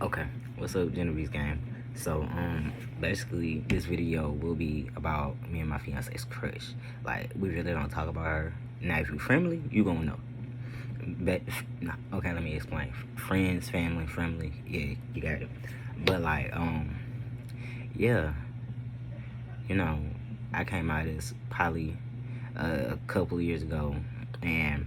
Okay, what's up, Genevieve's gang? So, basically, this video will be about me and my fiance's crush. Like, we really don't talk about her. Now, if you friendly, you gonna know. But, nah, okay, let me explain. Friends, family, friendly, yeah, you got it. But, like, yeah, you know, I came out as poly a couple of years ago, and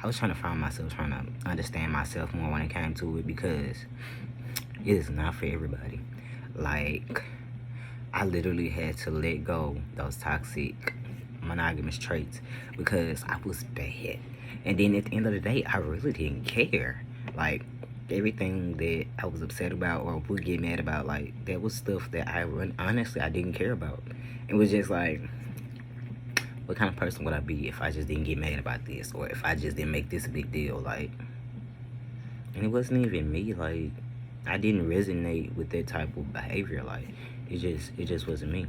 I was trying to find myself, trying to understand myself more when it came to it, because it is not for everybody. Like, I literally had to let go those toxic monogamous traits because I was bad. And then at the end of the day, I really didn't care. Like, everything that I was upset about or would get mad about, like, that was stuff that honestly I didn't care about. It was just like, what kind of person would I be if I just didn't get mad about this, or if I just didn't make this a big deal? Like, and it wasn't even me. Like, I didn't resonate with that type of behavior. Like, it just wasn't me.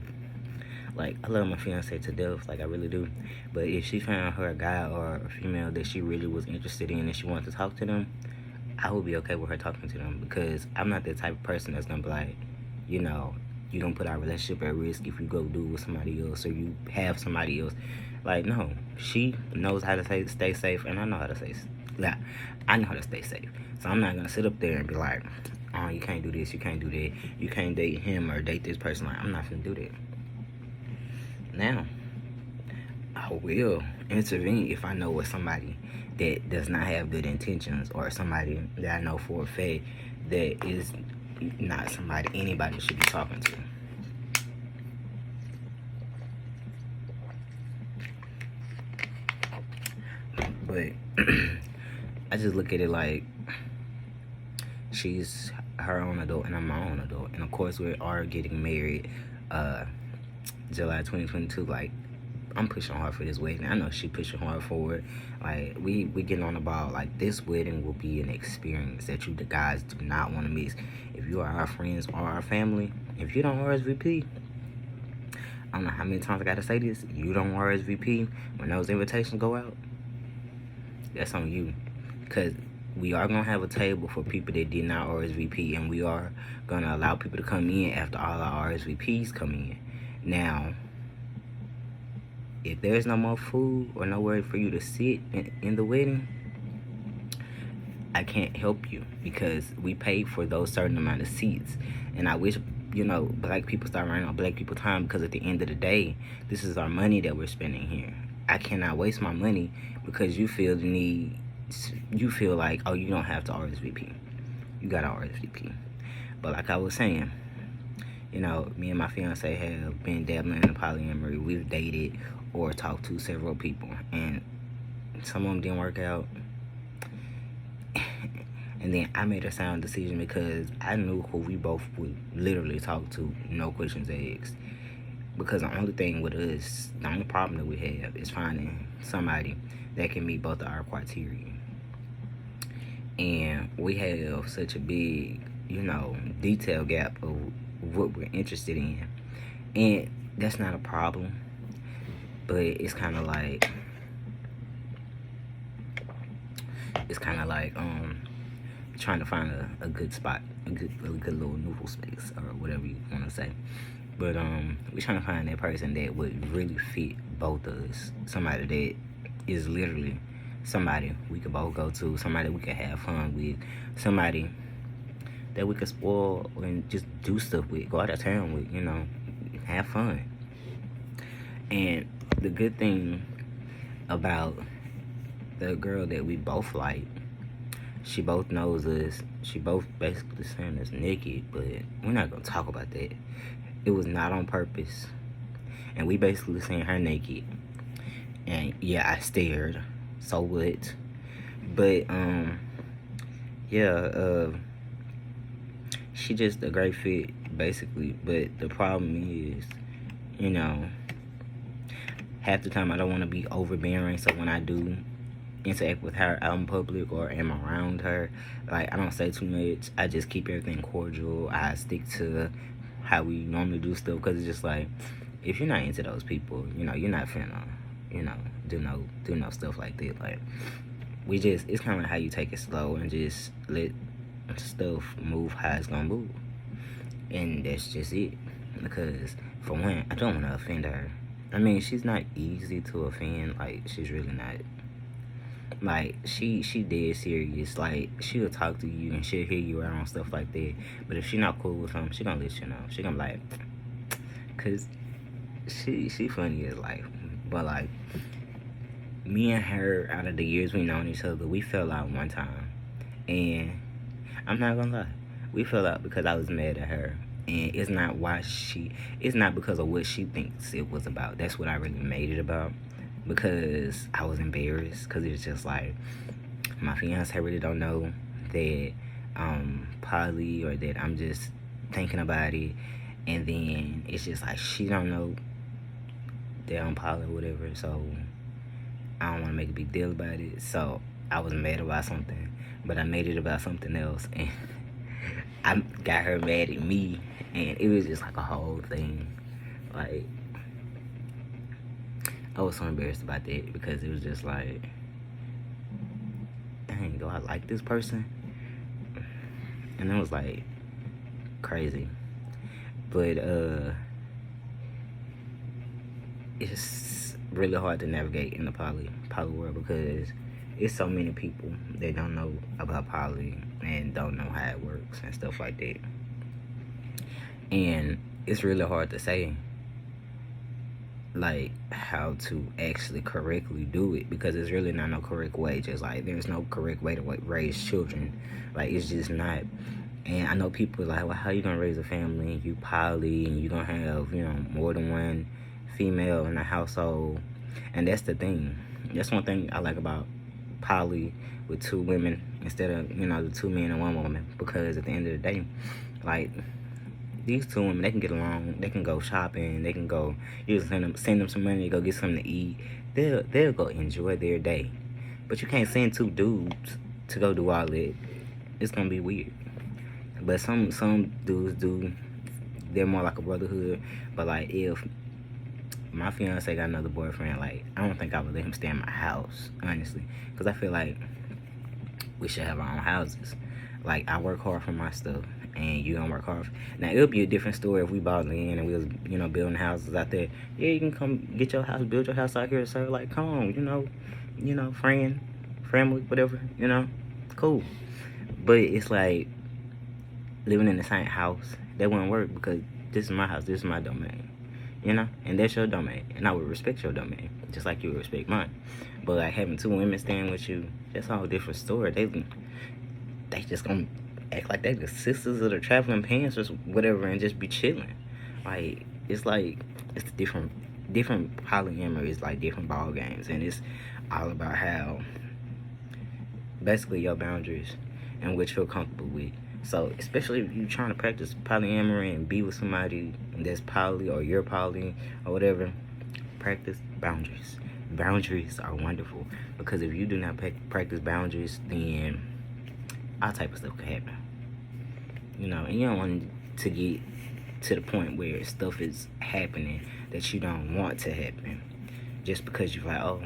Like, I love my fiance to death, like I really do. But if she found her a guy or a female that she really was interested in and she wanted to talk to them, I would be okay with her talking to them, because I'm not the type of person that's gonna be like, you know, you don't put our relationship at risk if you go do it with somebody else or you have somebody else. Like, no, she knows how to stay safe, and I know how to stay. Yeah, I know how to stay safe. So I'm not gonna sit up there and be like, oh, you can't do this, you can't do that, you can't date him or date this person. Like, I'm not gonna do that. Now, I will intervene if I know it's somebody that does not have good intentions, or somebody that I know for a fact that is not somebody anybody should be talking to. But I just look at it like, she's her own adult and I'm my own adult. And of course, we are getting married July 2022. Like, I'm pushing hard for this wedding. I know she pushing hard for it. Like, we getting on about, like, this wedding will be an experience that you guys do not want to miss. If you are our friends or our family, if you don't RSVP, I don't know how many times I gotta say this, you don't RSVP when those invitations go out, that's on you. Because we are gonna have a table for people that did not RSVP, and we are gonna allow people to come in after all our RSVPs come in. Now, if there's no more food or nowhere for you to sit in the wedding, I can't help you, because we paid for those certain amount of seats. And I wish, black people start running on black people time, because at the end of the day, this is our money that we're spending here. I cannot waste my money because you feel the need, you feel like, oh, you don't have to RSVP. You got to RSVP. But like I was saying, me and my fiance have been dabbling in polyamory. We've dated or talked to several people, and some of them didn't work out. And then I made a sound decision because I knew who we both would literally talk to, no questions asked. Because the only thing with us, the only problem that we have is finding somebody that can meet both of our criteria. And we have such a big, detail gap of what we're interested in. And that's not a problem, but it's kind of like, trying to find a good spot, a good little neutral space, or whatever you want to say. But we're trying to find that person that would really fit both of us. Somebody that is literally somebody we could both go to, somebody we could have fun with, somebody that we could spoil and just do stuff with, go out of town with, have fun. And the good thing about the girl that we both like, she both knows us. She both basically saying us naked, but we're not gonna talk about that. It was not on purpose. And we basically seen her naked. And yeah, I stared. So what? But she just a great fit, basically. But the problem is, half the time I don't want to be overbearing. So when I do interact with her out in public or am around her, like, I don't say too much. I just keep everything cordial. I stick to how we normally do stuff, because it's just like, if you're not into those people, you're not finna, do no stuff like that. Like, it's kind of how you take it slow and just let stuff move how it's gonna move. And that's just it. Because for one, I don't want to offend her. I mean, she's not easy to offend. Like, she's really not. Like, she dead serious. Like, she'll talk to you and she'll hear you out on stuff like that. But if she not cool with something, she gonna let you know. She gonna be like, cause she funny as life. But like, me and her, out of the years we known each other, we fell out one time. And I'm not gonna lie, we fell out because I was mad at her. And it's not it's not because of what she thinks it was about. That's what I really made it about. Because I was embarrassed. Because it's just like, my fiance really don't know that I'm poly, or that I'm just thinking about it. And then it's just like, she don't know that I'm poly or whatever. So I don't want to make a big deal about it. So I was mad about something, but I made it about something else. And I got her mad at me. And it was just like a whole thing. Like, I was so embarrassed about that, because it was just like, dang, do I like this person? And it was like crazy. But it's really hard to navigate in the poly world, because it's so many people that don't know about poly and don't know how it works and stuff like that. And it's really hard to say, like, how to actually correctly do it, because there's really not no correct way. Just like, there's no correct way to raise children. Like, it's just not. And I know people like, well, how you gonna raise a family? You poly, and you gonna have, more than one female in the household. And that's the thing. That's one thing I like about poly with two women instead of, the two men and one woman. Because at the end of the day, like, these two women, they can get along. They can go shopping. They can go, you send them some money to go get something to eat. They'll go enjoy their day. But you can't send two dudes to go do all that. It's gonna be weird. But some dudes do. They're more like a brotherhood. But like, if my fiance got another boyfriend, like, I don't think I would let him stay in my house, honestly, because I feel like we should have our own houses. Like, I work hard for my stuff, and you don't work hard. Now, it would be a different story if we bought land and we was, building houses out there. Yeah, you can come get your house, build your house out here, sir. Like, come on, friend, family, whatever, cool. But it's like, living in the same house, that wouldn't work, because this is my house, this is my domain, and that's your domain, and I would respect your domain, just like you would respect mine. But like, having two women staying with you, that's a whole different story. They just gonna act like they the sisters of the traveling pants or whatever, and just be chilling. Like, it's different polyamory is like different ball games, and it's all about how, basically, your boundaries and what you're comfortable with. So, especially if you're trying to practice polyamory and be with somebody that's poly, or you're poly, or whatever, practice boundaries. Boundaries are wonderful, because if you do not practice boundaries, then all type of stuff can happen. And you don't want to get to the point where stuff is happening that you don't want to happen, just because you're like, oh,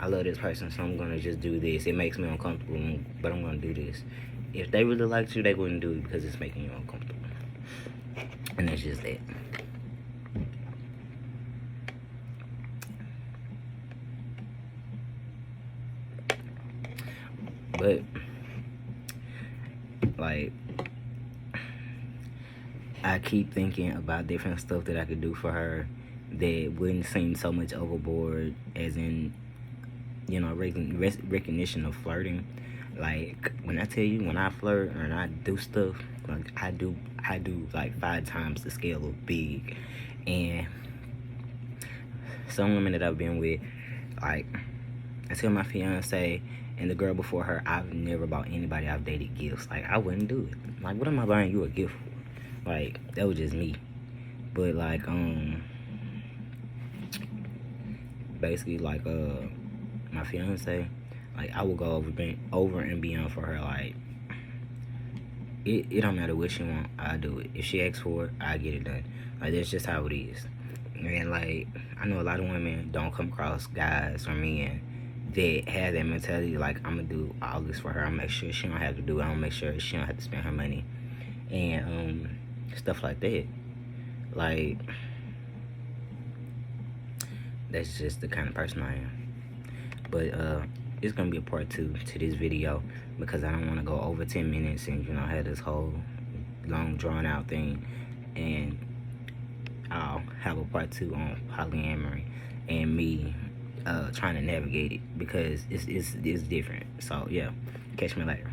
I love this person, so I'm gonna just do this. It makes me uncomfortable, but I'm gonna do this. If they really liked you, they wouldn't do it because it's making you uncomfortable. And that's just that. But, like, I keep thinking about different stuff that I could do for her that wouldn't seem so much overboard, as in, recognition of flirting. Like, when I tell you, when I flirt and I do stuff, like, I do like 5 times the scale of big. And some women that I've been with, like, I tell my fiance and the girl before her, I've never bought anybody I've dated gifts. Like, I wouldn't do it. Like, what am I buying you a gift for? Like, that was just me. But like, basically, like, my fiance, like, I will go over and beyond for her. Like, it don't matter what she want, I do it. If she asks for it, I get it done. Like, that's just how it is. And like, I know a lot of women don't come across guys or men that have that mentality, like, I'm gonna do all this for her. I'm gonna make sure she don't have to do it. I'm gonna make sure she don't have to spend her money and stuff like that. Like, that's just the kind of person I am. But it's gonna be a part 2 to this video because I don't want to go over 10 minutes and, you know, have this whole long drawn out thing. And I'll have a part 2 on polyamory and me trying to navigate it because it's different. So yeah, catch me later.